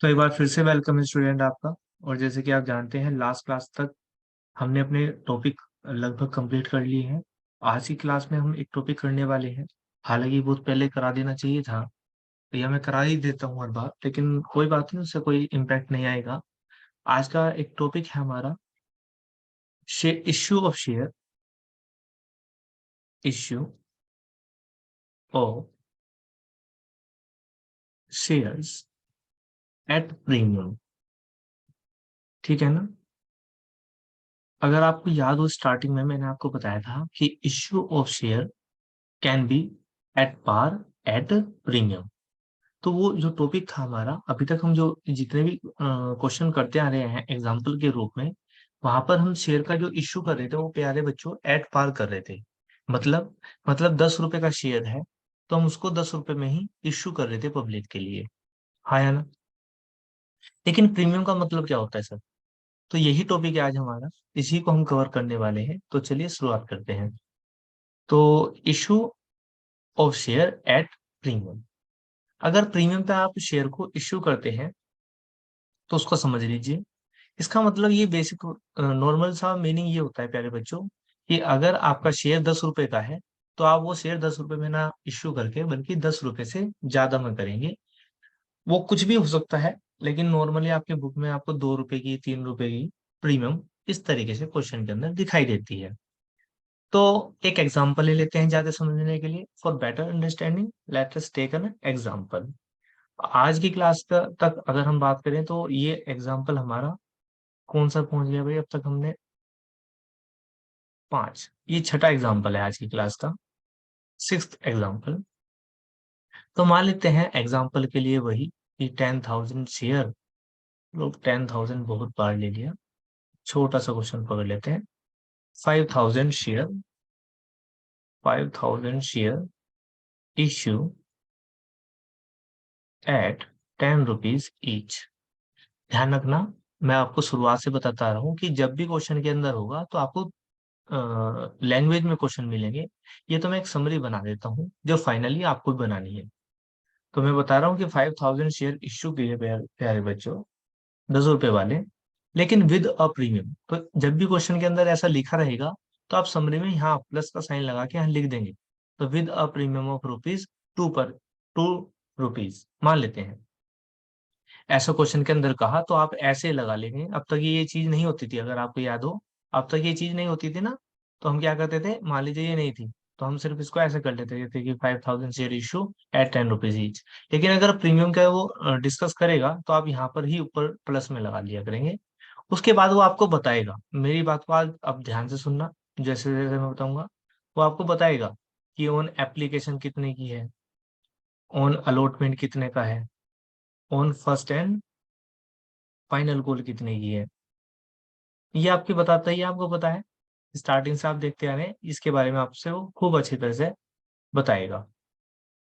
तो एक बार फिर से वेलकम है स्टूडेंट आपका। और जैसे कि आप जानते हैं लास्ट क्लास तक हमने अपने टॉपिक लगभग कंप्लीट कर लिए हैं। आज की क्लास में हम एक टॉपिक करने वाले हैं। हालांकि बहुत पहले करा देना चाहिए था, तो यह मैं करा ही देता हूँ हर बार, लेकिन कोई बात नहीं, उससे कोई इम्पैक्ट नहीं आएगा। आज का एक टॉपिक है हमारा issue of share, issue of shares at premium. ठीक है ना? अगर आपको याद हो, स्टार्टिंग में मैंने आपको बताया था कि issue of share can be at par, at premium. तो वो जो टॉपिक था हमारा, अभी तक हम जो जितने भी क्वेश्चन करते आ रहे हैं एग्जाम्पल के रूप में, वहां पर हम शेयर का जो इश्यू कर रहे थे वो प्यारे बच्चों एट पार कर रहे थे। मतलब मतलब 10 रुपए का शेयर है, तो हम उसको 10 रुपए में ही इश्यू कर रहे थे पब्लिक के लिए। हाँ या ना? लेकिन प्रीमियम का मतलब क्या होता है सर? तो यही टॉपिक है आज हमारा, इसी को हम कवर करने वाले हैं। तो चलिए शुरुआत करते हैं। तो issue of share at premium. अगर प्रीमियम पे आप शेयर को इश्यू करते हैं तो उसको समझ लीजिए। इसका मतलब ये बेसिक नॉर्मल सा मीनिंग ये होता है प्यारे बच्चों, कि अगर आपका शेयर 10 रुपए का है तो आप वो शेयर 10 रुपए में ना इश्यू करके बल्कि 10 रुपए से ज्यादा में करेंगे। वो कुछ भी हो सकता है, लेकिन नॉर्मली आपके बुक में आपको 2 रुपए की, 3 रुपए की प्रीमियम इस तरीके से क्वेश्चन के अंदर दिखाई देती है। तो एक एग्जांपल ले लेते हैं ज्यादा समझने के लिए। For better understanding let us take an example. आज की क्लास का तक अगर हम बात करें तो ये एग्जांपल हमारा कौन सा पहुंच गया भाई? अब तक हमने 5, ये छठा एग्जांपल है आज की क्लास का, सिक्स्थ एग्जांपल। तो मान लेते हैं एग्जांपल के लिए वही कि 10,000 शेयर। लोग 10,000 बहुत बार ले लिया, छोटा सा क्वेश्चन पकड़ लेते हैं। 5,000 share, 5,000 share issue at 10 rupees each. ध्यान रखना, मैं आपको शुरुआत से बताता रहा हूँ कि जब भी क्वेश्चन के अंदर होगा तो आपको लैंग्वेज में क्वेश्चन मिलेंगे। ये तो मैं एक समरी बना देता हूँ जो फाइनली आपको भी बनानी है। तो मैं बता रहा हूँ कि 5,000 शेयर इश्यू किए प्यारे प्यारे बच्चों, 10 रुपए वाले, लेकिन विद अ प्रीमियम। तो जब भी क्वेश्चन के अंदर ऐसा लिखा रहेगा तो आप समरी में यहाँ प्लस का साइन लगा के यहाँ लिख देंगे। तो with a premium of rupees two पर 2 रुपीज मान लेते हैं। ऐसा क्वेश्चन के अंदर कहा तो आप ऐसे लगा लेंगे। अब तक ये चीज नहीं होती थी, अगर आपको याद हो। अब तक ये चीज नहीं होती थी ना, तो हम क्या करते थे, मान लीजिए ये नहीं थी तो हम सिर्फ इसको ऐसे कर लेते थे कि 5,000 share issue at 10 rupees each. लेकिन अगर प्रीमियम का वो डिस्कस करेगा तो आप यहाँ पर ही ऊपर प्लस में लगा लिया करेंगे। उसके बाद वो आपको बताएगा, मेरी बात को आज अब ध्यान से सुनना, जैसे जैसे मैं बताऊंगा वो आपको बताएगा कि ऑन एप्लीकेशन कितने की है, ऑन अलॉटमेंट कितने का है, on first and final call कितने की है। ये आपकी बताता ही है, आपको पता है, स्टार्टिंग से आप देखते आ रहे हैं, इसके बारे में आपसे वो खूब अच्छी तरह से बताएगा।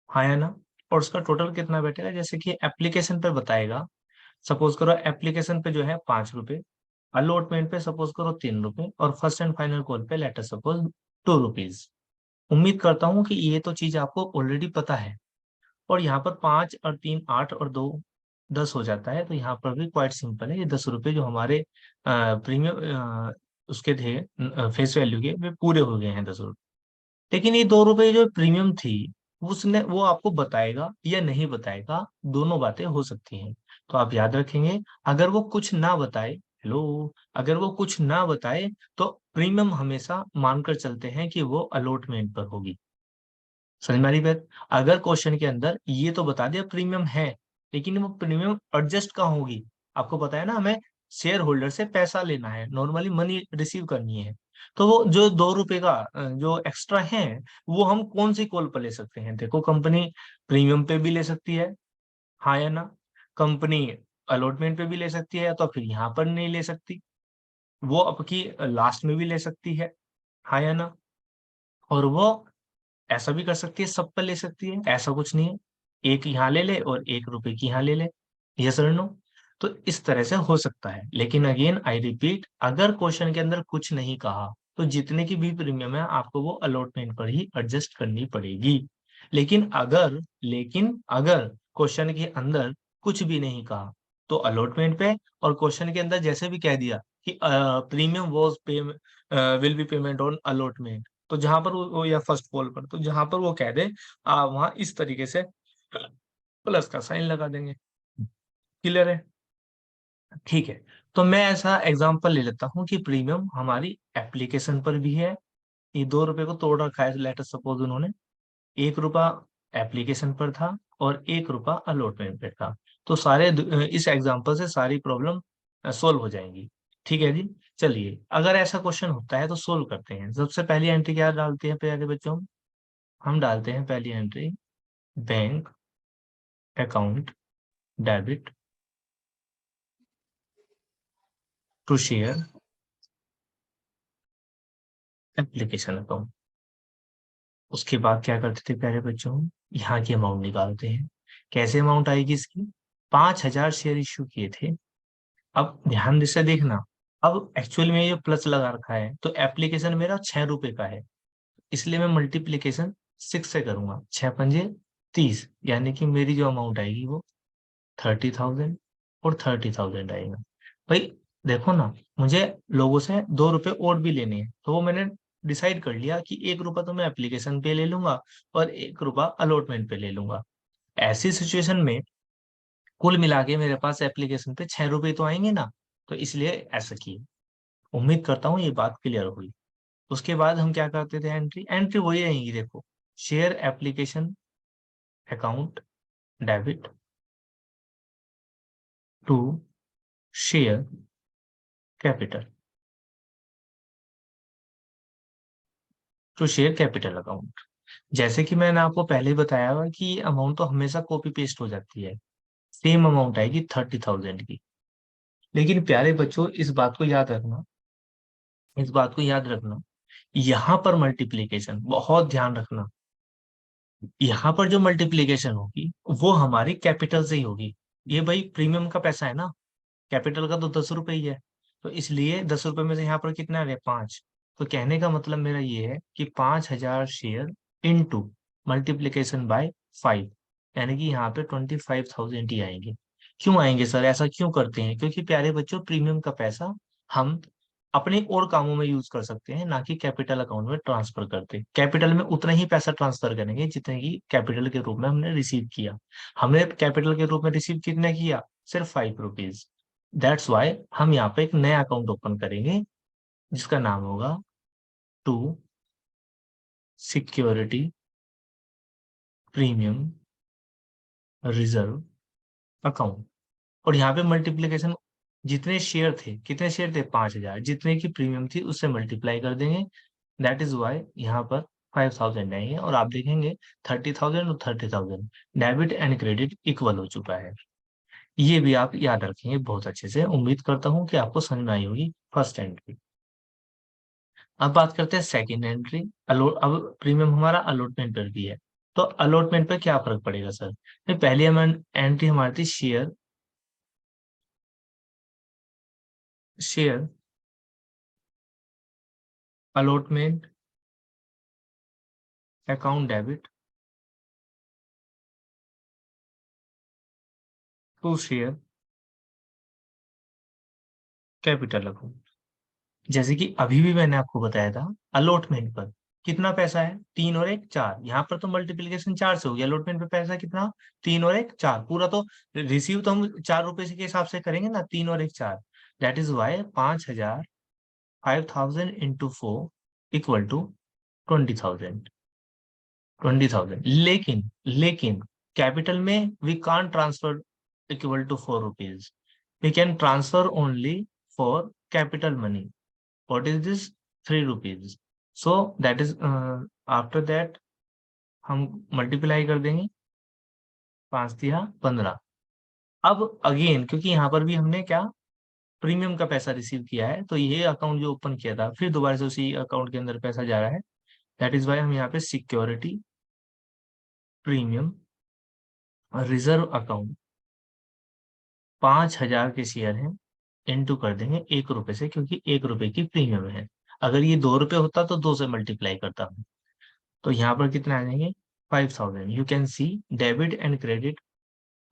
हाँ या ना? और उसका टोटल कितना बैठेगा, जैसे कि एप्लीकेशन पे बताएगा। सपोज करो एप्लीकेशन पे जो है 5 रुपए, अलॉटमेंट पे सपोज करो 3 रुपए, और फर्स्ट एंड फाइनल कॉल पे लेटर सपोज 2 रुपीज। उम्मीद करता हूँ कि ये तो चीज आपको ऑलरेडी पता है। और यहाँ पर 5 और 3 8 और 2 10 हो जाता है, तो यहाँ पर भी क्वाइट सिंपल है। ये 10 रुपए जो हमारे प्रीमियम उसके थे, फेस वैल्यू के, वे पूरे हो गए हैं 10 रुपए। लेकिन ये 2 रुपए जो प्रीमियम थी, उसने वो आपको बताएगा या नहीं बताएगा, दोनों बातें हो सकती हैं। तो आप याद रखेंगे, अगर वो कुछ ना बताए, हेलो, अगर वो कुछ ना बताए तो प्रीमियम हमेशा मानकर चलते हैं कि वो अलॉटमेंट पर होगी। समझ में आ रही बात? अगर क्वेश्चन के अंदर ये तो बता दिया प्रीमियम है, लेकिन वो प्रीमियम एडजस्ट कहाँ होगी? आपको पता है ना, हमें शेयर होल्डर से पैसा लेना है, नॉर्मली मनी रिसीव करनी है। तो वो जो 2 रुपए का जो एक्स्ट्रा है, वो हम कौन सी कॉल पर ले सकते हैं? देखो, कंपनी प्रीमियम पे भी ले सकती है, हाँ या ना? कंपनी अलॉटमेंट पे भी ले सकती है, तो फिर यहाँ पर नहीं ले सकती। वो आपकी लास्ट में भी ले सकती है, हाँ या ना? और वो ऐसा भी कर सकती है, सब पर ले सकती है, ऐसा कुछ नहीं है। एक यहाँ ले ले और 1 रुपए की यहाँ ले ले। यस और नो? तो इस तरह से हो सकता है, लेकिन अगेन आई रिपीट, अगर क्वेश्चन के अंदर कुछ नहीं कहा तो जितने की भी प्रीमियम है आपको वो अलॉटमेंट पर ही एडजस्ट करनी पड़ेगी। लेकिन अगर क्वेश्चन के अंदर कुछ भी नहीं कहा, तो अलॉटमेंट पे, और क्वेश्चन के अंदर जैसे भी कह दिया कि प्रीमियम वॉज पे will be payment on allotment, तो जहां पर वो या फर्स्ट कॉल पर, तो जहां पर वो कह दे वहां इस तरीके से प्लस का साइन लगा देंगे। क्लियर है? ठीक है। तो मैं ऐसा एग्जांपल ले लेता हूँ कि प्रीमियम हमारी एप्लीकेशन पर भी है। ये 2 रुपए को तोड़ रखा है, लेटर सपोज उन्होंने 1 रुपया एप्लीकेशन पर था और 1 रुपया अलॉटमेंट पे था। तो इस एग्जांपल से सारी प्रॉब्लम सोल्व हो जाएंगी। ठीक है जी। चलिए, अगर ऐसा क्वेश्चन होता है तो सोल्व करते हैं। सबसे पहली एंट्री क्या डालते हैं प्यारे बच्चों? हम डालते हैं पहली entry, bank account debit to share application account. उसके बाद क्या करते थे प्यारे बच्चों? यहाँ की अमाउंट निकालते हैं। कैसे अमाउंट आएगी इसकी? 5,000 शेयर इश्यू किए थे। अब ध्यान से देखना, अब एक्चुअल में ये प्लस लगा रखा है, तो एप्लीकेशन मेरा 6 रुपए का है, इसलिए मैं मल्टीप्लीकेशन 6 से करूंगा। 6 पंजे 30, यानी कि मेरी जो अमाउंट आएगी वो 30,000 और 30,000 आएगा। भाई देखो ना, मुझे लोगों से 2 रुपए और भी लेने हैं, तो वो मैंने डिसाइड कर लिया कि 1 रुपया तो मैं एप्लीकेशन पे ले लूंगा और 1 रुपया अलॉटमेंट पे ले लूंगा। ऐसी सिचुएशन में कुल मिला के मेरे पास एप्लीकेशन पे 6 रुपए तो आएंगे ना, तो इसलिए ऐसा किया। उम्मीद करता हूँ ये बात क्लियर हुई। उसके बाद हम क्या करते थे? एंट्री एंट्री वही रहेंगी, देखो, share application account debit to share capital, to share capital account. जैसे कि मैंने आपको पहले ही बताया हुआ कि ये अमाउंट तो हमेशा कॉपी पेस्ट हो जाती है, सेम अमाउंट आएगी 30,000 की। लेकिन प्यारे बच्चों, इस बात को याद रखना, यहाँ पर मल्टीप्लीकेशन बहुत ध्यान रखना, यहाँ पर जो मल्टीप्लीकेशन होगी वो हमारी कैपिटल से ही होगी। ये भाई प्रीमियम का पैसा है ना, कैपिटल का तो 10 रुपए ही है, तो इसलिए 10 रुपए में से यहाँ पर कितना है? 5। तो कहने का मतलब मेरा ये है कि 5,000 शेयर इंटू मल्टीप्लीकेशन बाय 5, यानी कि यहाँ पे 25,000 ही आएंगे। क्यों आएंगे सर, ऐसा क्यों करते हैं? क्योंकि प्यारे बच्चों, प्रीमियम का पैसा हम अपने और कामों में यूज कर सकते हैं, ना कि कैपिटल अकाउंट में ट्रांसफर करते। कैपिटल में उतना ही पैसा ट्रांसफर करेंगे जितने की कैपिटल के रूप में हमने रिसीव किया। हमने कैपिटल के रूप में रिसीव कितने किया? सिर्फ 5 रुपीज। दैट्स वाई हम यहाँ पे एक नया अकाउंट ओपन करेंगे जिसका नाम होगा to security premium reserve account. और यहाँ पे मल्टीप्लीकेशन, जितने शेयर थे, कितने शेयर थे? 5,000, जितने की प्रीमियम थी उससे मल्टीप्लाई कर देंगे। दैट इज वाई यहाँ पर 5,000 आएंगे, और आप देखेंगे 30,000 और 30,000 डेबिट एंड क्रेडिट इक्वल हो चुका है। ये भी आप याद रखेंगे बहुत अच्छे से। उम्मीद करता हूँ कि आपको समझ में आई होगी फर्स्ट एंट्री। अब बात करते हैं सेकंड एंट्री। अब प्रीमियम हमारा अलॉटमेंट पर भी है, तो अलॉटमेंट पे क्या फर्क पड़ेगा सर? पहली हम एंट्री हमारी थी share, share allotment account debit to share capital account. जैसे कि अभी भी मैंने आपको बताया था, अलॉटमेंट पर कितना पैसा है? 3 और 1 4। यहाँ पर तो मल्टीप्लीकेशन 4 से हो गया। अलॉटमेंट पे पैसा कितना? 3 और 1 4 पूरा। तो रिसीव तो हम 4 रुपए के हिसाब से करेंगे ना, 3 और 1 4। That is why 5,000, 5,000 into 4 equal to 20,000। 20,000। लेकिन कैपिटल में we can transfer equal to 4 rupees. We can transfer only for capital money. What is this? 3 rupees. So that is after that हम मल्टीप्लाई कर देंगे, 5 तिया 15। अब अगेन क्योंकि यहाँ पर भी हमने क्या, प्रीमियम का पैसा रिसीव किया है, तो ये अकाउंट जो ओपन किया था फिर दोबारा से उसी अकाउंट के अंदर पैसा जा रहा है। दैट इज वाई हम यहाँ पे सिक्योरिटी प्रीमियम रिजर्व अकाउंट 5,000 के शेयर हैं, इंटू कर देंगे 1 रुपए से, क्योंकि 1 रुपए की प्रीमियम है। अगर ये 2 रुपए होता तो 2 से मल्टीप्लाई करता हूँ, तो यहाँ पर कितना आ जाएंगे? 5,000। You can see debit and credit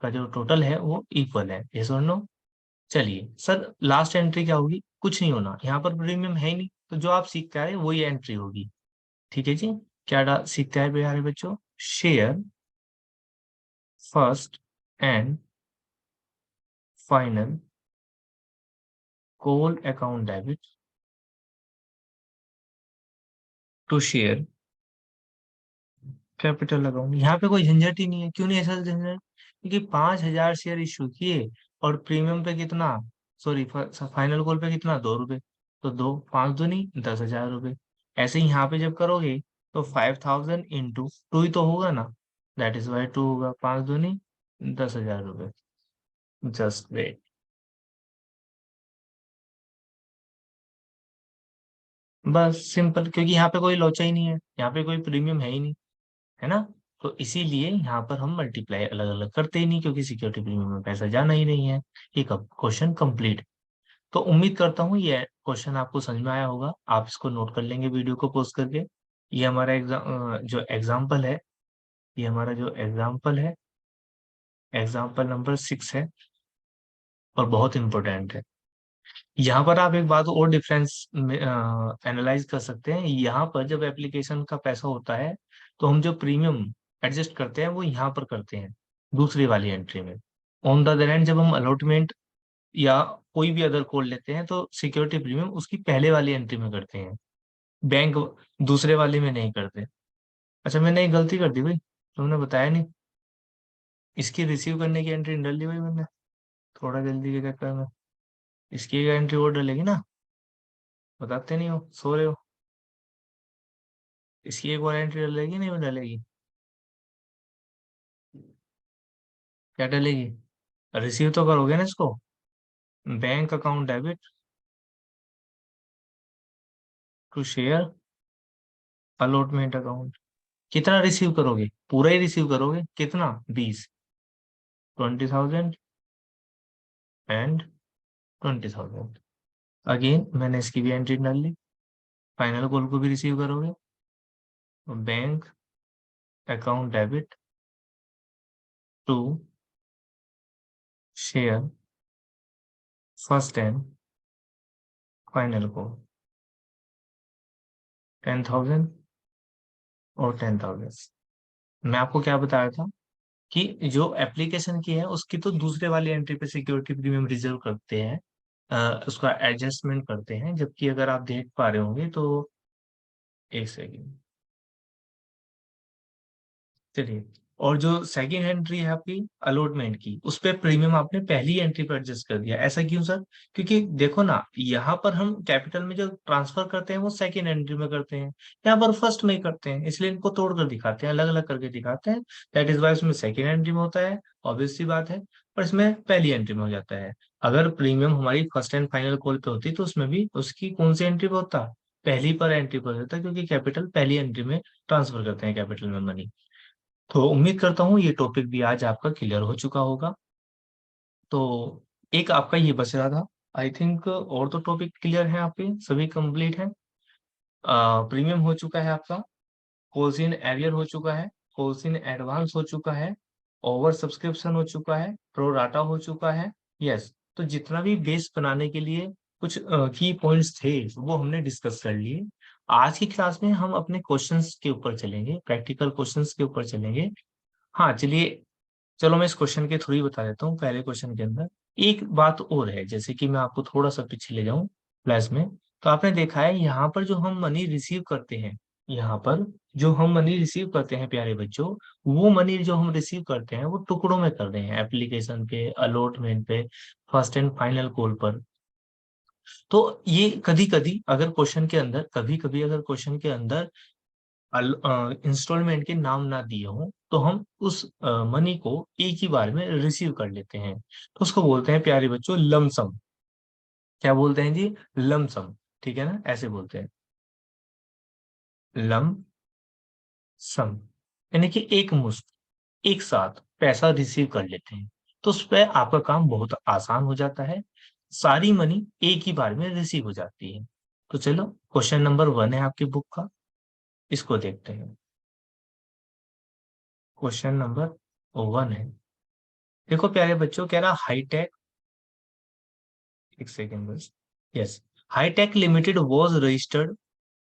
का जो टोटल है वो इक्वल है, यस और नो। चलिए सर, लास्ट एंट्री क्या होगी? कुछ नहीं होना, यहाँ पर प्रीमियम है ही नहीं, तो जो आप सीखते आ रहे हैं वही एंट्री होगी। ठीक है जी। क्या सीखते हैं प्यारे बच्चों? Share first and final call account debit to share capital account. यहाँ पे कोई झंझट ही नहीं है। क्यों नहीं ऐसा झंझट? क्योंकि 5,000 शेयर इश्यू किए और प्रीमियम पे कितना, सॉरी फाइनल कॉल पे कितना, 2 रुपए। तो दो पाँच दो नहीं 10,000 रुपए। ऐसे ही यहाँ पे जब करोगे तो 5,000 इंटू टू ही तो होगा ना, दैट इज वाई टू होगा। पाँच दो नहीं 10,000 रुपए। Just wait. बस सिंपल, क्योंकि यहाँ पे कोई लोचा ही नहीं है, यहाँ पे कोई प्रीमियम है ही नहीं, है ना। तो इसीलिए यहाँ पर हम मल्टीप्लाई अलग अलग करते ही नहीं, क्योंकि सिक्योरिटी प्रीमियम में पैसा जाना ही नहीं है। ये क्वेश्चन कंप्लीट। तो उम्मीद करता हूँ ये क्वेश्चन आपको समझ में आया होगा। आप इसको नोट कर लेंगे वीडियो को पॉज करके। ये हमारा जो एग्जाम्पल है, ये हमारा जो एग्जाम्पल है, एग्जाम्पल नंबर 6 है और बहुत इंपॉर्टेंट है। यहाँ पर आप एक बात और डिफरेंस एनालाइज कर सकते हैं। यहाँ पर जब एप्लीकेशन का पैसा होता है तो हम जो प्रीमियम एडजस्ट करते हैं वो यहाँ पर करते हैं, दूसरी वाली एंट्री में। ऑन द अदर एंड जब हम अलॉटमेंट या कोई भी अदर कोड लेते हैं तो सिक्योरिटी प्रीमियम उसकी पहले वाली एंट्री में करते हैं, बैंक दूसरे वाले में नहीं करते। अच्छा, मैंने एक गलती कर दी भाई, तुमने बताया नहीं। इसकी रिसीव करने की एंट्री डाल दी भाई मैंने, थोड़ा जल्दी के चक्कर में। इसकी एंट्री और डलेगी ना, बताते नहीं हो, सो रहे हो। इसकी एक और एंट्री डलेगी नहीं डलेगी? क्या डलेगी? रिसीव तो करोगे ना इसको। Bank account debit to share allotment account. कितना रिसीव करोगे? पूरा ही रिसीव करोगे, कितना? 20, 20,000 एंड 20,000। अगेन मैंने इसकी भी एंट्री डाल ली। फाइनल कॉल को भी रिसीव करोगे, bank account debit to share first and final call 10,000 और 10,000। मैं आपको क्या बताया था कि जो एप्लीकेशन की है उसकी तो दूसरे वाली एंट्री पे सिक्योरिटी प्रीमियम रिजर्व करते हैं, उसका एडजस्टमेंट करते हैं। जबकि अगर आप देख पा रहे होंगे तो एक सेकेंड, चलिए। और जो सेकंड एंट्री है आपकी अलॉटमेंट की, उस पे प्रीमियम आपने पहली एंट्री पर एडजस्ट कर दिया। ऐसा क्यों सर? क्योंकि देखो ना, यहाँ पर हम कैपिटल में जो ट्रांसफर करते हैं वो सेकंड एंट्री में करते हैं, यहाँ पर फर्स्ट में ही करते हैं, इसलिए इनको तोड़ कर दिखाते हैं, अलग अलग करके दिखाते हैं। दैट इज वाई उसमें सेकंड एंट्री में होता है, ऑब्वियस सी बात है। पर इसमें पहली एंट्री में हो जाता है। अगर प्रीमियम हमारी फर्स्ट एंड फाइनल कॉल पे होती तो उसमें भी उसकी कौन सी एंट्री पे होता? पहली पर एंट्री पर होता, क्योंकि कैपिटल पहली एंट्री में ट्रांसफर करते हैं कैपिटल में मनी। तो उम्मीद करता हूँ ये टॉपिक भी आज आपका क्लियर हो चुका होगा। तो एक आपका ये बच रहा था, आई थिंक। और तो टॉपिक क्लियर है आपके, सभी कंप्लीट है। प्रीमियम हो चुका है आपका, कॉल्स इन एरियर हो चुका है, कॉल्स इन एडवांस हो चुका है, ओवर सब्सक्रिप्शन हो चुका है, प्रो राटा हो चुका है। यस। तो जितना भी बेस बनाने के लिए कुछ की पॉइंट्स थे वो हमने डिस्कस कर लिए। आज की क्लास में हम अपने क्वेश्चंस के ऊपर चलेंगे, प्रैक्टिकल क्वेश्चंस के ऊपर चलेंगे। हाँ चलिए, चलो मैं इस क्वेश्चन के थ्रू ही बता देता हूँ। पहले क्वेश्चन के अंदर एक बात और है, जैसे कि मैं आपको थोड़ा सा पीछे ले जाऊं क्लास में। तो आपने देखा है यहाँ पर जो हम मनी रिसीव करते हैं, यहाँ पर जो हम मनी रिसीव करते हैं प्यारे बच्चों, वो मनी जो हम रिसीव करते हैं वो टुकड़ों में कर रहे हैं, एप्लीकेशन पे, अलॉटमेंट पे, फर्स्ट एंड फाइनल कॉल पर। तो ये कभी कभी अगर क्वेश्चन के अंदर, कभी कभी अगर क्वेश्चन के अंदर इंस्टॉलमेंट के नाम ना दिए हों तो हम उस मनी को एक ही बार में रिसीव कर लेते हैं। तो उसको बोलते हैं प्यारे बच्चों लमसम। क्या बोलते हैं जी? लमसम। ठीक है ना, ऐसे बोलते हैं, लम सम। यानी कि एक मुश्त, एक साथ पैसा रिसीव कर लेते हैं। तो उस पर आपका काम बहुत आसान हो जाता है, सारी मनी एक ही बार में रिसीव हो जाती है। तो चलो, क्वेश्चन नंबर 1 है आपकी बुक का, इसको देखते हैं। क्वेश्चन नंबर 1 है, देखो प्यारे बच्चों, कह रहा हाईटेक, एक सेकेंड बस, yes, Hitech Limited was registered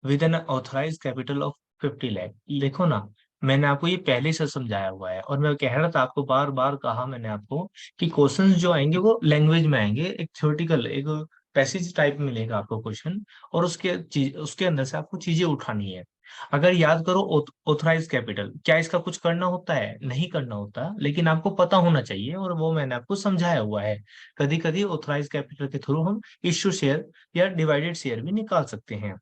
with an authorised capital of 50 lakh. देखो ना, मैंने आपको ये पहले से समझाया हुआ है, और मैं कह रहा था आपको, बार बार कहा मैंने आपको कि क्वेश्चंस जो आएंगे वो लैंग्वेज में आएंगे, एक थ्योरेटिकल, एक पैसेज टाइप मिलेगा आपको क्वेश्चन, और उसके अंदर से आपको चीजें उठानी है। अगर याद करो, ऑथराइज कैपिटल, क्या इसका कुछ करना होता है? नहीं करना होता, लेकिन आपको पता होना चाहिए, और वो मैंने आपको समझाया हुआ है। कभी कभी ऑथराइज कैपिटल के थ्रू हम इश्यू शेयर या डिवाइडेड शेयर भी निकाल सकते हैं,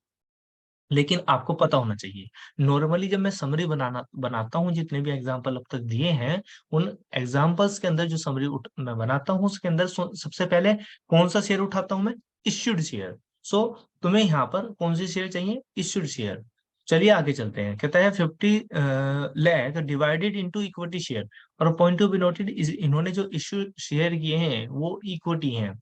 लेकिन आपको पता होना चाहिए। नॉर्मली जब मैं समरी बनाता हूँ, जितने भी एग्जांपल अब तक दिए हैं, उन एग्जांपल्स के अंदर जो समरी मैं बनाता हूँ, उसके अंदर सबसे पहले कौन सा शेयर उठाता हूँ मैं? Issued share. सो तुम्हें यहाँ पर कौन सी शेयर चाहिए? Issued share. चलिए आगे चलते हैं। कहता है 50 lakh divided into equity share, और पॉइंट टू बी नोटेड, इन्होंने जो इश्यू शेयर किए हैं वो इक्विटी हैं।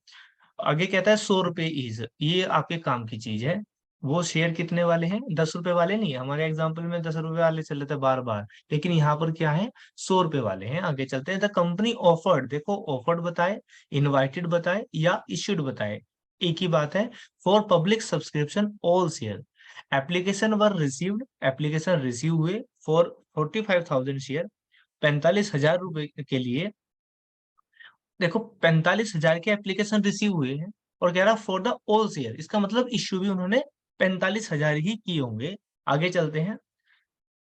आगे कहता है 100 रुपए इज, ये आपके काम की चीज है। वो शेयर कितने वाले हैं? 10 रुपए वाले नहीं है। हमारे एग्जाम्पल में 10 रुपए वाले चल रहे थे बार बार, लेकिन यहाँ पर क्या है? 100 रुपए वाले हैं। आगे चलते हैं। द कंपनी ऑफर्ड, देखो ऑफर्ड बताए, इनवाइटेड बताए या इश्यूड बताए, एक ही बात है। For public subscription all share, application were received, application receive हुए फॉर 45,000 शेयर, 45,000 रुपए के लिए। देखो 45,000 के एप्लीकेशन रिसीव हुए हैं, और कह रहा फॉर द ऑल शेयर, इसका मतलब इश्यू भी उन्होंने 45,000 ही किए होंगे। आगे चलते हैं।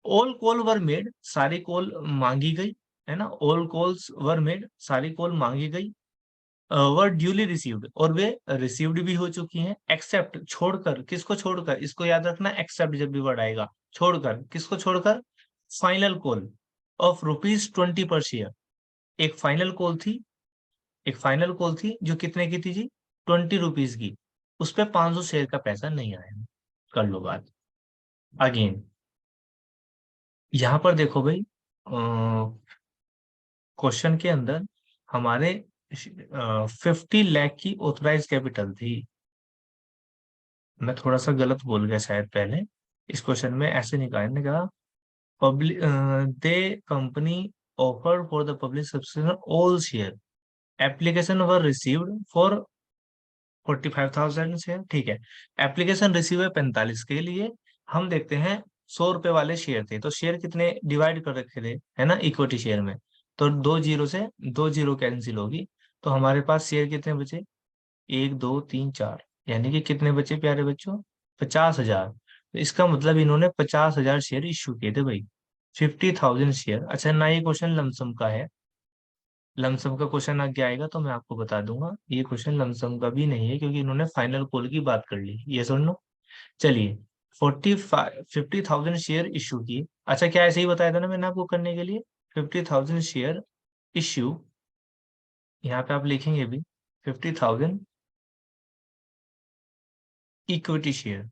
ऑल कॉल वर मेड, सारी कॉल मांगी गई, है ना? ऑल कॉल्स वर मेड, सारी कॉल मांगी गई। वर ड्यूली रिसीव्ड, और वे रिसीव्ड भी हो चुकी हैं। एक्सेप्ट, छोड़कर, किसको छोड़कर? इसको याद रखना, एक्सेप्ट जब भी वर्ड आएगा, छोड़कर, किसको छोड़कर? फाइनल कॉल ऑफ ₹20 पर शेयर, एक फाइनल कॉल थी, एक फाइनल कॉल थी जो कितने की थी जी? ₹20 की। उस पे 500 शेयर का पैसा नहीं आया। कर लो बात। अगेन यहाँ पर देखो भाई, क्वेश्चन के अंदर हमारे 50 लाख की ऑथराइज कैपिटल थी। मैं थोड़ा सा गलत बोल गया शायद पहले। इस क्वेश्चन में ऐसे निकालने का, public they company offer for the public subscription all share, application were received for 45,000 share, ठीक है। एप्लीकेशन रिसीव है 45 के लिए। हम देखते हैं 100 रुपए वाले शेयर थे, तो शेयर कितने डिवाइड कर रखे थे, है ना, इक्विटी शेयर में। तो दो जीरो से दो जीरो कैंसिल होगी, तो हमारे पास शेयर कितने बचे? 1 2 3 4, यानी कि कितने बचे प्यारे बच्चों? 50,000। तो इसका मतलब इन्होंने 50,000 शेयर इश्यू किए थे भाई। 50,000 शेयर। अच्छा ना, ये क्वेश्चन लमसम का है। लमसम का क्वेश्चन आगे आएगा तो मैं आपको बता दूंगा, ये क्वेश्चन लमसम का भी नहीं है, क्योंकि इन्होंने फाइनल कॉल की बात कर ली। ये सुन लो। चलिए, 50,000 शेयर इश्यू की। अच्छा, क्या ऐसे ही बताया था ना मैंने आपको करने के लिए? 50,000 शेयर इश्यू, यहाँ पे आप लिखेंगे भी 50,000 इक्विटी शेयर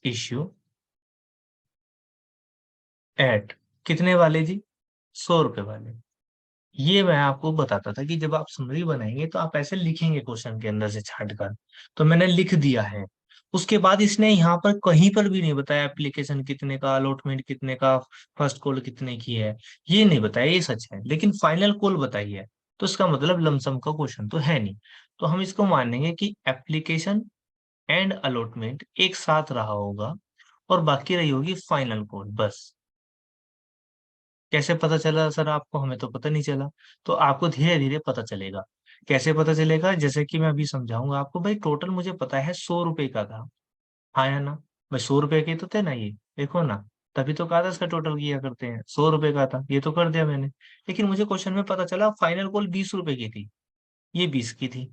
इश्यू एट, कितने वाले जी? 100 रुपए वाले। ये मैं आपको बताता था कि जब आप समरी बनाएंगे तो आप ऐसे लिखेंगे क्वेश्चन के अंदर से छाट कर, तो मैंने लिख दिया है। उसके बाद इसने यहाँ पर कहीं पर भी नहीं बताया एप्लीकेशन कितने का, अलॉटमेंट कितने का, फर्स्ट कॉल कितने की है, ये नहीं बताया, ये सच है, लेकिन फाइनल कॉल बताई है। तो इसका मतलब लमसम का क्वेश्चन तो है नहीं। तो हम इसको मानेंगे कि एप्लीकेशन एंड अलॉटमेंट एक साथ रहा होगा, और बाकी रही होगी फाइनल कॉल, बस। कैसे पता चला सर आपको? हमें तो पता नहीं चला। तो आपको धीरे धीरे पता चलेगा। कैसे पता चलेगा? जैसे कि मैं अभी समझाऊंगा आपको। भाई टोटल मुझे पता है 100 रुपए का था, हाँ या ना? भाई 100 रुपए के तो थे ना ये, देखो ना, तभी तो कहा था इसका टोटल किया करते हैं। 100 रुपए का था, ये तो कर दिया मैंने। लेकिन मुझे क्वेश्चन में पता चला फाइनल कॉल 20 रुपए की थी, ये 20 की थी।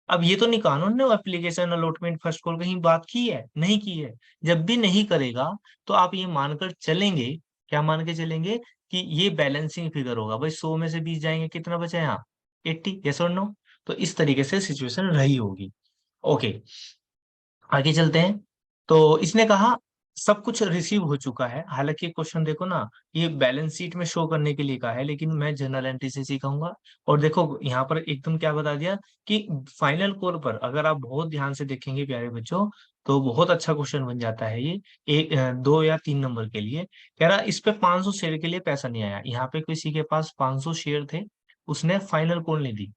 अब ये तो नहीं कानून ने एप्लीकेशन अलॉटमेंट फर्स्ट कॉल कहीं बात की है? नहीं की है। जब भी नहीं करेगा, तो आप ये मानकर चलेंगे, क्या मान के चलेंगे? कि ये बैलेंसिंग फिगर होगा। भाई 100 में से 20 जाएंगे, कितना बचा यहाँ? 80, यस और नो? तो इस तरीके से सिचुएशन रही होगी। ओके, आगे चलते हैं। तो इसने कहा सब कुछ रिसीव हो चुका है। हालांकि क्वेश्चन देखो ना, ये बैलेंस शीट में शो करने के लिए कहा है, लेकिन मैं जनरल एंट्री से सिखाऊंगा। और देखो यहाँ पर एकदम क्या बता दिया कि फाइनल कॉल पर अगर आप बहुत ध्यान से देखेंगे प्यारे बच्चों, तो बहुत अच्छा क्वेश्चन बन जाता है ये। एक 2 या 3 नंबर के लिए। कह रहा इस पे 500 शेयर के लिए पैसा नहीं आया। यहाँ पे किसी के पास 500 शेयर थे, उसने फाइनल कॉल नहीं दी।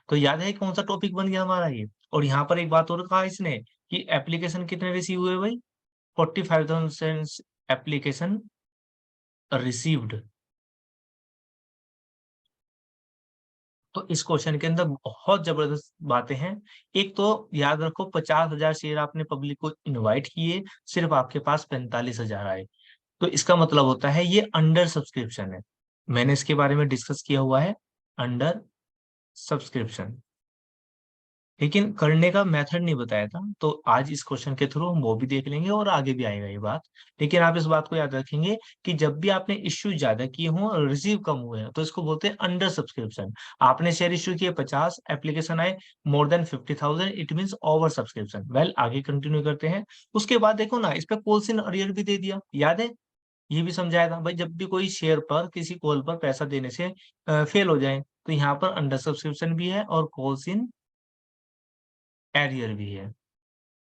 तो याद है कौन सा टॉपिक बन गया हमारा ये। और यहाँ पर एक बात और कहा इसने कि एप्लीकेशन कितने रिसीव हुए भाई, 45,000 एप्लीकेशन रिसीव्ड। तो इस क्वेश्चन के अंदर बहुत जबरदस्त बातें हैं। एक तो याद रखो 50,000 शेयर आपने पब्लिक को इनवाइट किए, सिर्फ आपके पास 45,000 आए। तो इसका मतलब होता है ये अंडर सब्सक्रिप्शन है। मैंने इसके बारे में डिस्कस किया हुआ है, अंडर सब्सक्रिप्शन। लेकिन करने का मेथड नहीं बताया था, तो आज इस क्वेश्चन के थ्रू हम वो भी देख लेंगे और आगे भी आएगा ये बात। लेकिन आप इस बात को याद रखेंगे कि जब भी आपने इश्यू ज्यादा किए हों और रिसीव कम हुए हैं तो इसको बोलते हैं अंडर सब्सक्रिप्शन। आपने शेयर इश्यू किए 50, एप्लीकेशन आए more than 50,000, it mean over subscription. Well, आगे कंटिन्यू करते हैं। उसके बाद देखो ना, इस पे कॉल्स इन अरियर भी दे दिया, याद है? ये भी समझाया था भाई, जब भी कोई शेयर पर किसी कॉल पर पैसा देने से फेल हो जाए तो यहाँ पर अंडर सब्सक्रिप्शन भी है और कॉल्स इन एरियर भी है।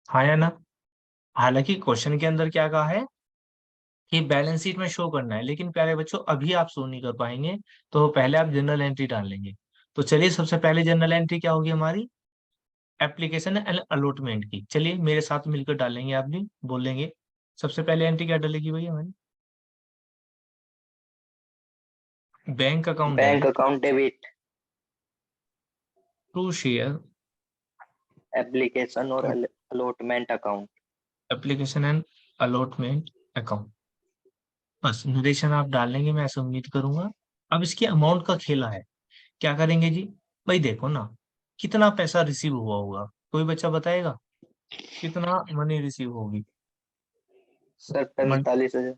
हाँ या ना? हालांकि क्वेश्चन के अंदर क्या कहा है कि बैलेंस शीट में शो करना है, लेकिन प्यारे बच्चों अभी आप शो नहीं कर पाएंगे, तो पहले आप जनरल एंट्री डाल लेंगे। तो चलिए, सबसे पहले जनरल एंट्री क्या होगी हमारी, एप्लीकेशन एंड अलॉटमेंट की। चलिए मेरे साथ मिलकर डालेंगे, आप भी बोलेंगे। सबसे पहले एंट्री क्या डलेगी भैया हमारी, bank account bank debit account debit, to share application और allotment account. Application and allotment account. बस नरेशन आप डाल लेंगे, मैं ऐसा उम्मीद करूंगा। अब इसके अमाउंट का खेला है, क्या करेंगे जी। भाई देखो ना, कितना पैसा रिसीव हुआ होगा, कोई बच्चा बताएगा कितना मनी रिसीव होगी। Sir 45,000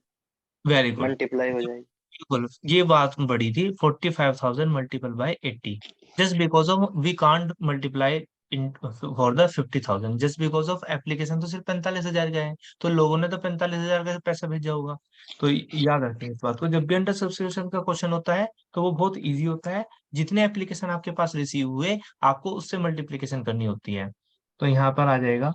very good. मल्टीप्लाई हो जाएगी। बिल्कुल, ये बात बड़ी थी, 45,000 multiple by 80। Just because of we can't multiply in for the 50,000, just because of application तो सिर्फ 45,000 का है, तो लोगों ने तो 45,000 का पैसा भेजा होगा। तो याद रखें इस बात को, जब भी अंडर सब्सक्रिप्शन का क्वेश्चन होता है तो वो बहुत ईजी होता है। जितने एप्लीकेशन आपके पास रिसीव हुए, आपको उससे मल्टीप्लीकेशन करनी होती है। तो यहाँ पर आ जाएगा,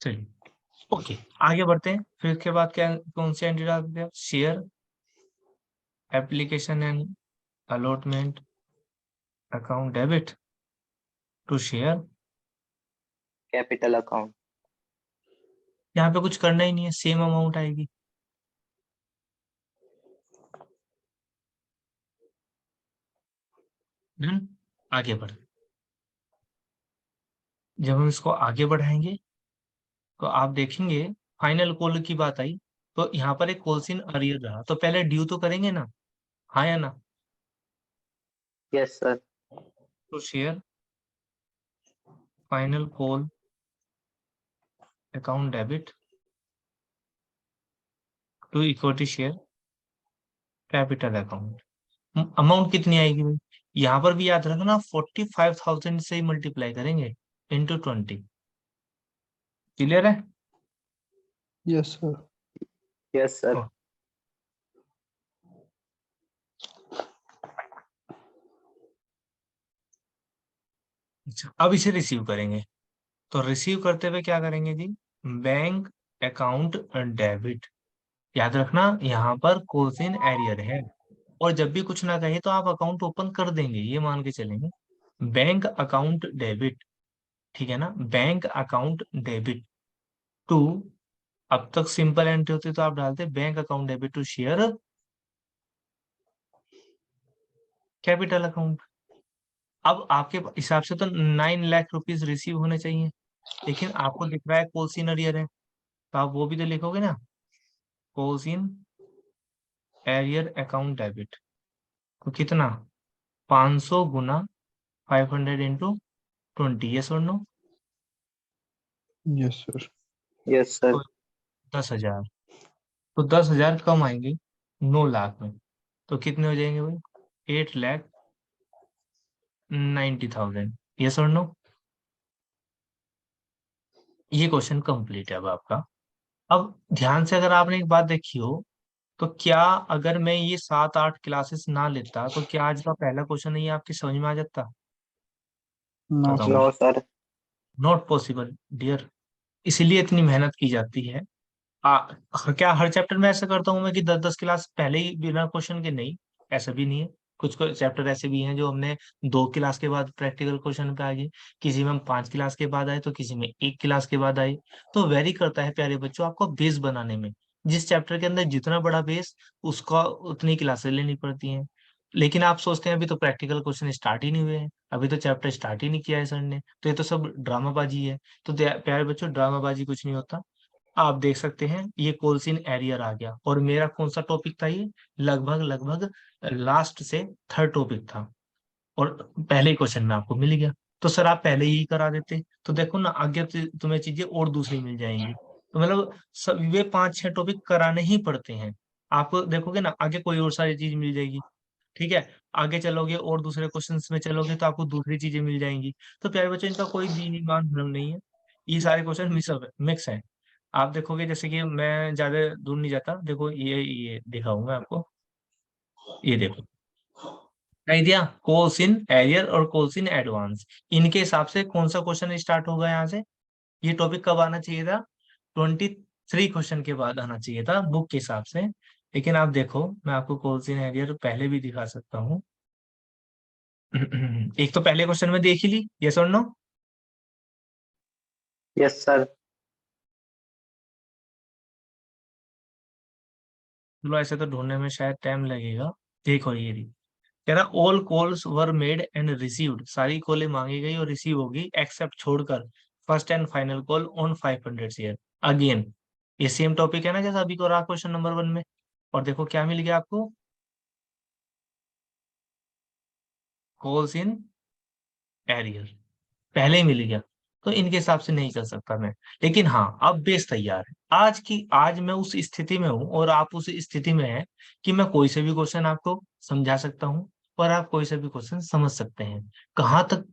चलिए ओके आगे बढ़ते हैं। फिर इसके बाद क्या, कौन सी एंट्री डालते हैं, share application and allotment account debit to share. Capital account. यहाँ पे कुछ करना ही नहीं है, सेम अमाउंट आएगी। डन। आगे बढ़, जब हम इसको आगे बढ़ाएंगे तो आप देखेंगे फाइनल कॉल की बात आई, तो यहाँ पर एक कॉल्स इन अरियर रहा, तो पहले ड्यू तो करेंगे ना, हाँ या ना। Yes sir. तो share final call account debit to equity share capital account. Amount कितनी आएगी भाई, यहाँ पर भी याद रखना 45,000 से ही मल्टीप्लाई करेंगे इंटू 20। क्लियर है? Yes sir. Yes sir. अच्छा, अब इसे रिसीव करेंगे, तो रिसीव करते हुए क्या करेंगे जी, बैंक अकाउंट डेबिट। याद रखना यहाँ पर कोसिन एरियर है, और जब भी कुछ ना कहे तो आप अकाउंट ओपन कर देंगे, ये मान के चलेंगे। बैंक अकाउंट डेबिट, ठीक है ना, बैंक अकाउंट डेबिट टू, अब तक सिंपल एंट्री होती तो आप डालते bank account debit to share capital account. अब आपके हिसाब से तो 9 लाख रुपीज रिसीव होने चाहिए, लेकिन आपको दिख रहा है कोसिन एरियर है, तो आप वो भी तो लिखोगे ना, कोसिन एरियर अकाउंट डेबिट। तो कितना, 500 गुना 500 इंटू 20, यस और no. Yes sir. Yes sir. तो 10,000, तो 10,000 कम आएंगे 9 लाख में, तो कितने हो जाएंगे भाई, 8,90,000, यस और नो। ये क्वेश्चन कंप्लीट है अब आपका। अब ध्यान से अगर आपने एक बात देखी हो, तो क्या अगर मैं ये 7-8 क्लासेस ना लेता तो क्या आज का पहला क्वेश्चन ये आपकी समझ में आ जाता, नो बताओ सर। नो मुझे। सर। Not possible dear. इसीलिए इतनी मेहनत की जाती है। क्या हर चैप्टर में ऐसा करता हूँ मैं कि 10-10 क्लास पहले ही बिना क्वेश्चन के? नहीं, ऐसा भी नहीं है। कुछ चैप्टर ऐसे भी हैं जो हमने 2 क्लास के बाद प्रैक्टिकल क्वेश्चन पे आ गए, किसी में हम 5 क्लास के बाद आए, तो किसी में 1 क्लास के बाद आए। तो वेरी करता है प्यारे बच्चों आपको बेस बनाने में। जिस चैप्टर के अंदर जितना बड़ा बेस, उसका उतनी क्लासेस लेनी पड़ती हैं। लेकिन आप सोचते हैं अभी तो प्रैक्टिकल क्वेश्चन स्टार्ट ही नहीं हुए हैं, अभी तो चैप्टर स्टार्ट ही नहीं किया है सर ने, तो ये तो सब ड्रामाबाजी है। तो प्यारे बच्चों, ड्रामाबाजी कुछ नहीं होता। आप देख सकते हैं ये कोलसिन एरियर आ गया, और मेरा कौन सा टॉपिक था ये? लगभग लगभग लास्ट से थर्ड टॉपिक था, और पहले ही क्वेश्चन में आपको मिल गया। तो सर आप पहले ही करा देते, तो देखो ना आगे तुम्हें चीजें और दूसरी मिल जाएंगी। तो मतलब सब वे 5-6 टॉपिक कराने ही पड़ते हैं। आप देखोगे ना आगे कोई और सारी चीज मिल जाएगी। ठीक है, आगे चलोगे और दूसरे क्वेश्चंस में चलोगे तो आपको दूसरी चीजें मिल जाएंगी। तो प्यारे बच्चों, इनका कोई दीन ईमान धर्म नहीं है, ये सारे क्वेश्चन मिक्स है। आप देखोगे, जैसे कि मैं ज्यादा दूर नहीं जाता, देखो ये दिखाऊंगा आपको। ये देखो आइडिया, कोलसिन एरियर और कोलसिन एडवांस, इनके हिसाब से कौन सा क्वेश्चन स्टार्ट होगा यहाँ से? ये टॉपिक कब आना चाहिए था? 23 क्वेश्चन के बाद आना चाहिए था बुक के हिसाब से। लेकिन आप देखो, मैं आपको कोलसिन एरियर पहले भी दिखा सकता हूँ। एक तो पहले क्वेश्चन में देख ही ली, यस और नो? Yes sir. चलो ऐसे तो ढूंढने में शायद टाइम लगेगा। देखो ये रही, कह रहा all calls were made and received, सारी कॉलें मांगी गई और रिसीव होगी एक्सेप्ट छोड़कर first and final call on 500 share. Again ये सेम टॉपिक है ना जैसा अभी को रहा क्वेश्चन नंबर 1 में। और देखो क्या मिल गया आपको, कॉल्स इन एरियर, पहले ही मिल गया। तो इनके हिसाब से नहीं कर सकता मैं। लेकिन हाँ, अब बेस तैयार है। आज मैं उस स्थिति में हूँ और आप उस स्थिति में हैं कि मैं कोई से भी क्वेश्चन आपको समझा सकता हूँ, और आप कोई से भी क्वेश्चन समझ सकते हैं। कहाँ तक?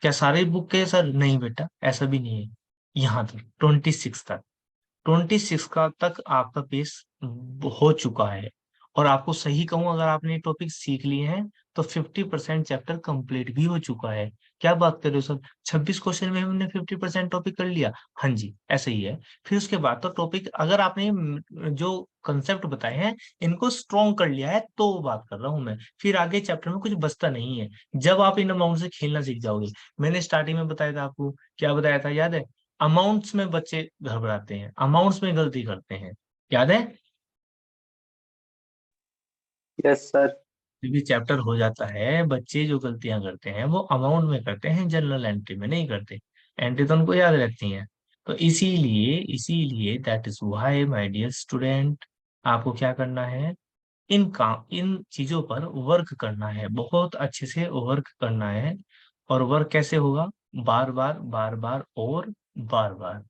क्या सारे बुक के सर? नहीं बेटा, ऐसा भी नहीं है। यहाँ तक 26 तक, 26 का तक आपका पेस हो चुका है। और आपको सही कहूं, अगर आपने टॉपिक सीख लिए हैं तो 50% चैप्टर कंप्लीट भी हो चुका है। क्या बात कर रहे हो सर, 26 क्वेश्चन में हमने 50% टॉपिक कर लिया? हाँ जी, ऐसा ही है। फिर उसके बाद तो टॉपिक, अगर आपने जो कंसेप्ट बताए हैं इनको स्ट्रॉन्ग कर लिया है, तो वो बात कर रहा हूं मैं। फिर आगे चैप्टर में कुछ बचता नहीं है, जब आप इन अमाउंट से खेलना सीख जाओगे। मैंने स्टार्टिंग में बताया था आपको, क्या बताया था याद है? अमाउंट्स में बच्चे घबराते हैं, अमाउंट्स में गलती करते हैं, याद है? Yes sir. जो भी चैप्टर हो जाता है, बच्चे जो गलतियां करते हैं वो अमाउंट में करते हैं, जनरल एंट्री में नहीं करते। एंट्री तो उनको याद रहती है। तो इसीलिए इसीलिए that is why my dear student, आपको क्या करना है? इन चीजों पर वर्क करना है, बहुत अच्छे से वर्क करना है। और वर्क कैसे होगा? बार बार बार बार और बार बार,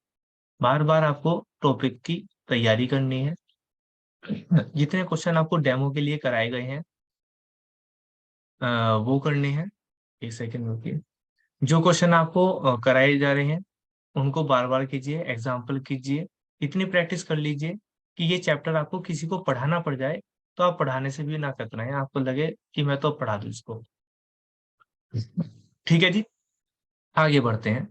बार बार आपको टॉपिक की तैयारी करनी है। जितने क्वेश्चन आपको डेमो के लिए कराए गए हैं, वो करने हैं। एक सेकेंड रुकिए। जो क्वेश्चन आपको कराए जा रहे हैं उनको बार बार कीजिए, एग्जाम्पल कीजिए, इतनी प्रैक्टिस कर लीजिए कि ये चैप्टर आपको किसी को पढ़ाना पड़ जाए तो आप पढ़ाने से भी ना कतराएं, आपको लगे कि मैं तो पढ़ा दूं इसको। ठीक है जी, आगे बढ़ते हैं।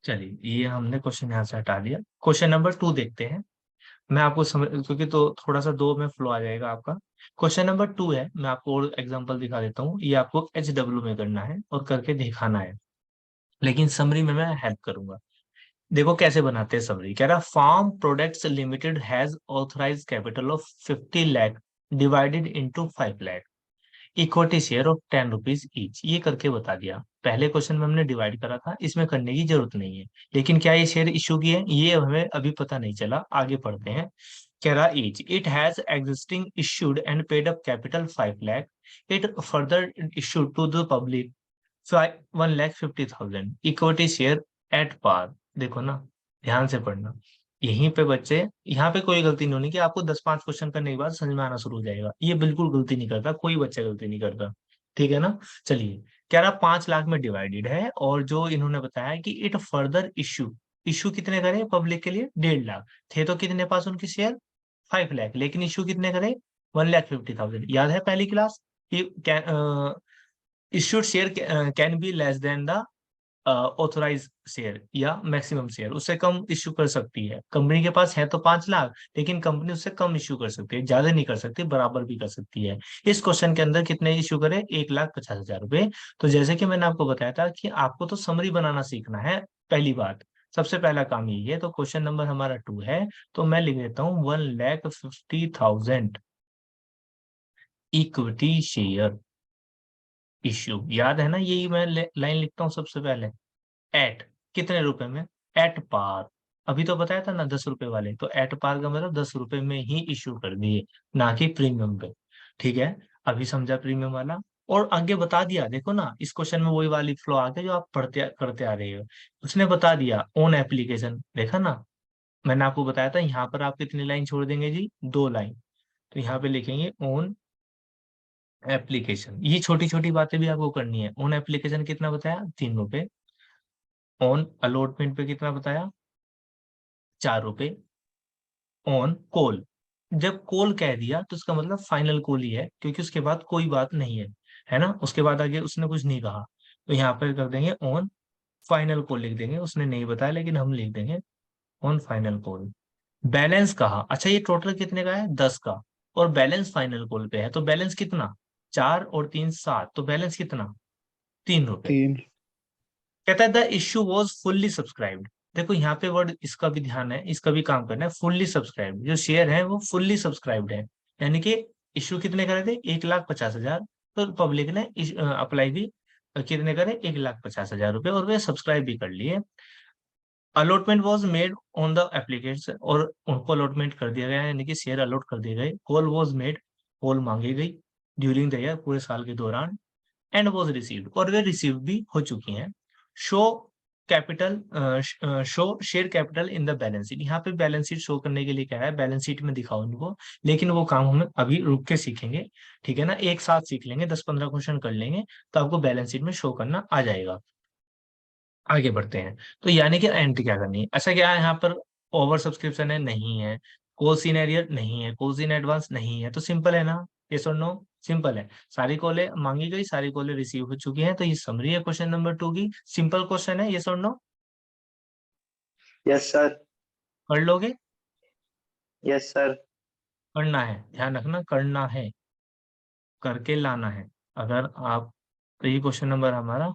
चलिए, ये हमने क्वेश्चन यहाँ से हटा दिया। क्वेश्चन नंबर 2 देखते हैं। मैं आपको समझ, क्योंकि तो थोड़ा सा 2 में फ्लो आ जाएगा आपका। क्वेश्चन नंबर 2 है, मैं आपको और एग्जांपल दिखा देता हूँ। ये आपको HW में करना है और करके दिखाना है, लेकिन समरी में मैं हेल्प करूंगा। देखो कैसे बनाते हैं समरी। कह रहा farm products limited has authorise capital of 50 lakh divided into 5 lakh, equity share of 10 rupees each. ये करके बता दिया। पहले क्वेश्चन में हमने डिवाइड करा था, इसमें करने की जरूरत नहीं है। लेकिन क्या ये शेयर इशू की है, ये हमें अभी पता नहीं चला। आगे पढ़ते हैं। कह रहा each it has existing issued and paid up capital 5 lakh, it further issued to the public 1,50,000 equity share at par. देखो ना, ध्यान से पढ़ना। यहीं पे बच्चे, यहाँ पे कोई गलती नहीं होनी कि आपको 10-5 क्वेश्चन करने के बाद समझ में आना शुरू हो जाएगा। ये बिल्कुल गलती नहीं करता, कोई बच्चा गलती नहीं करता। ठीक है ना? चलिए, कह रहा 5 लाख में डिवाइडेड है, और जो इन्होंने बताया कि इट फर्दर इश्यू, इश्यू कितने करे पब्लिक के लिए? 1.5 लाख। थे तो कितने पास उनके शेयर? 5 लाख, लेकिन इश्यू कितने करे? 1,50,000। याद है पहली class? Issued share can be less than the authorise share या मैक्सिमम शेयर, उससे कम इश्यू कर सकती है। कंपनी के पास है तो 5 लाख, लेकिन कंपनी उससे कम इश्यू कर सकती है, ज्यादा नहीं कर सकती, बराबर भी कर सकती है। इस क्वेश्चन के अंदर कितने इश्यू करे? 1,50,000 रुपए। तो जैसे कि मैंने आपको बताया था कि आपको तो समरी बनाना सीखना है, पहली बात, सबसे पहला काम यही है। तो क्वेश्चन नंबर हमारा 2 है, तो मैं लिख देता हूँ 1,50,000 इक्विटी शेयर इश्यू। याद है ना, यही मैं लाइन लिखता हूँ सबसे पहले। एट कितने रुपए में? At par. अभी तो बताया था ना 10 रुपए वाले, तो एट पार का मतलब 10 रुपए में ही इश्यू कर दिए, ना कि प्रीमियम पे। ठीक है, अभी समझा प्रीमियम वाला। और आगे बता दिया, देखो ना इस क्वेश्चन में वही वाली फ्लो आ गई जो आप पढ़ते करते आ रहे हो। उसने बता दिया ऑन एप्लीकेशन, देखा ना, मैंने आपको बताया था यहाँ पर आप कितनी लाइन छोड़ देंगे जी? 2 लाइन। तो यहाँ पे लिखेंगे ऑन एप्लीकेशन। ये छोटी छोटी बातें भी आपको करनी है। ऑन एप्लीकेशन कितना बताया? 3 रुपए। ऑन अलॉटमेंट पे कितना बताया? 4 रुपए। ऑन कॉल, जब कॉल कह दिया तो उसका मतलब फाइनल कॉल ही है, क्योंकि उसके बाद कोई बात नहीं है ना, उसके बाद आगे उसने कुछ नहीं कहा। तो यहाँ पर कर देंगे ऑन फाइनल कॉल, लिख देंगे, उसने नहीं बताया लेकिन हम लिख देंगे ऑन फाइनल कॉल। बैलेंस कहा, अच्छा ये टोटल कितने का है? 10 का, और बैलेंस फाइनल कॉल पे है, तो बैलेंस कितना? 4 और 3 7, तो बैलेंस कितना? 3 रुपए। 3। कहता है the issue was fully subscribed. देखो यहाँ पे वर्ड इसका भी ध्यान है, इसका भी काम करना है। फुल्ली सब्सक्राइब्ड, जो शेयर है वो फुल्ली सब्सक्राइब्ड है, यानी कि इश्यू कितने करे थे? 1,50,000। तो पब्लिक ने अप्लाई भी कितने करे? 1,50,000 रुपए, और वे सब्सक्राइब भी कर लिए। Allotment was made on the application, और उनको अलॉटमेंट कर दिया गया, यानी कि शेयर अलॉट कर दिए गए। कॉल वॉज मेड, कॉल मांगी गई ड्यूरिंग द ईयर, पूरे साल के दौरान। एंड वॉज रिसीव्ड, और वे रिसीव भी हो चुकी हैं। Show capital, show share capital in the balance sheet. यहाँ पे बैलेंस शीट शो करने के लिए क्या है? बैलेंस शीट में दिखाओ इनको, लेकिन वो काम हम अभी रुक के सीखेंगे। ठीक है ना, एक साथ सीख लेंगे, 10-15 क्वेश्चन कर लेंगे, तो आपको बैलेंस शीट में शो करना आ जाएगा। आगे बढ़ते हैं। तो यानी कि एंट्री क्या करनी है? अच्छा क्या है यहाँ पर? ओवर सब्सक्रिप्शन है? नहीं है। Calls in arrear? नहीं है। Calls in advance? नहीं है। तो सिंपल है ना, यस और नो? सिंपल है। सारी कॉलें मांगी गई, सारी कॉलें रिसीव हो चुकी हैं, तो ये समरी है क्वेश्चन नंबर 2 की। सिंपल क्वेश्चन है, यस और नो? Yes sir. कर लोगे? Yes sir. करना है, ध्यान रखना, करना है, करके लाना है। अगर आप, तो ये क्वेश्चन नंबर हमारा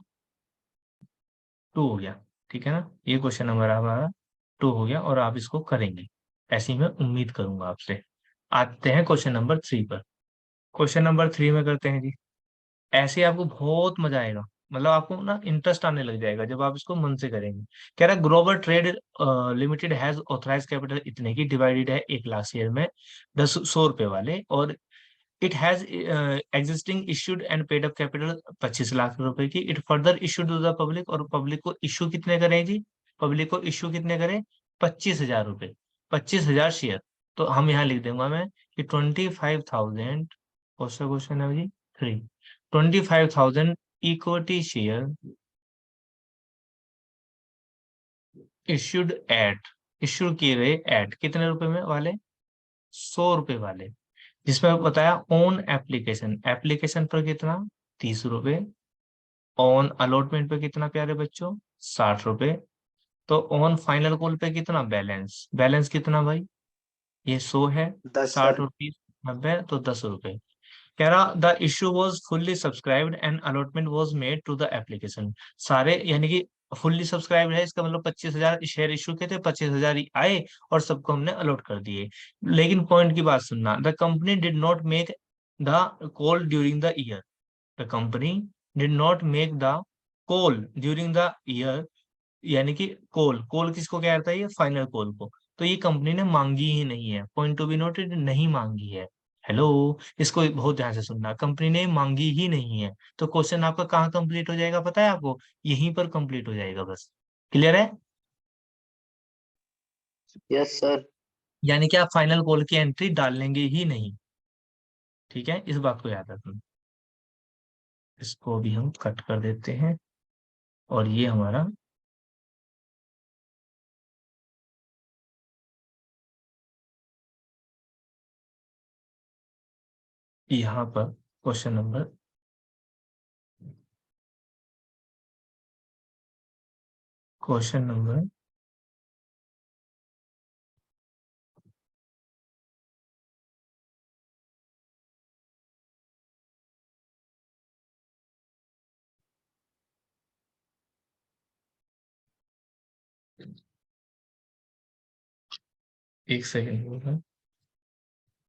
2 हो गया। ठीक है ना, ये क्वेश्चन नंबर हमारा 2 हो गया, और आप इसको करेंगे, ऐसी मैं उम्मीद करूंगा आपसे। आते हैं क्वेश्चन नंबर 3 पर। क्वेश्चन नंबर 3 में करते हैं जी। ऐसे आपको बहुत मजा आएगा, मतलब आपको ना इंटरेस्ट आने लग जाएगा जब आप इसको मन से करेंगे। कह रहा है global trade limited has authorise capital इतने की, डिवाइडेड है 1 लाख शेयर में, 100 रुपए वाले, और it has existing issued and paid up capital 25 lakh रुपए की। It further issued to the public, और पब्लिक को इश्यू कितने करें जी? पब्लिक को इश्यू कितने करें? 25,000 रुपए, 25,000 शेयर। तो हम यहाँ लिख दूंगा मैं कि 25,000, कौन सा क्वेश्चन है जी? 3। 25,000 equity share issued at, issue किए गए एट कितने रुपए में वाले? 100 रुपए वाले, जिसमें बताया ऑन एप्लीकेशन, एप्लीकेशन पर कितना? 30 रुपए। ऑन अलॉटमेंट पे कितना प्यारे बच्चों? 60 रुपए। तो ऑन फाइनल कॉल पे कितना? बैलेंस, बैलेंस कितना भाई? ये 100 है, 10 साठ सर। और 30 90, तो 10 रुपए। कह रहा the issue was fully subscribed and allotment was made to the application. सारे, यानी कि फुल्ली सब्सक्राइब्ड है, इसका मतलब 25,000 शेयर इश्यू के थे, 25,000 ही आए, और सबको हमने अलॉट कर दिए। लेकिन पॉइंट की बात सुनना, the company did not make the call during the year. The company did not make the call during the year, यानी कि कॉल, कॉल किसको कह रहा है? ये फाइनल कॉल को। तो ये कंपनी ने मांगी ही नहीं है, पॉइंट टू बी नोटेड, नहीं मांगी है। हेलो, इसको बहुत ध्यान से सुनना, कंपनी ने मांगी ही नहीं है। तो क्वेश्चन आपका कहाँ कंप्लीट हो जाएगा पता है आपको? यहीं पर कंप्लीट हो जाएगा बस। क्लियर है? Yes sir. यानी कि आप फाइनल कॉल की एंट्री डालेंगे ही नहीं। ठीक है, इस बात को याद रखना। इसको भी हम कट कर देते हैं, और ये हमारा यहाँ पर question number question number 1 second होगा,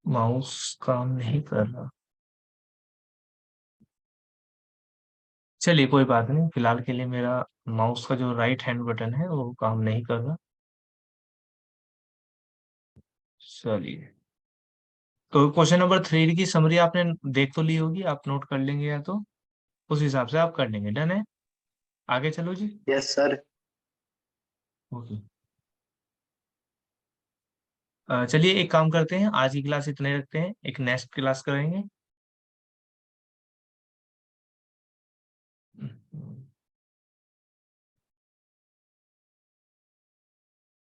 माउस काम नहीं कर रहा। चलिए कोई बात नहीं, फिलहाल के लिए मेरा माउस का जो राइट हैंड बटन है वो काम नहीं कर रहा। चलिए, तो क्वेश्चन नंबर 3 की समरी आपने देख तो ली होगी, आप नोट कर लेंगे या तो उस हिसाब से आप कर लेंगे। डन है, आगे चलो जी। Yes sir. ओके, चलिए एक काम करते हैं, आज की क्लास इतने रखते हैं, एक नेक्स्ट क्लास करेंगे।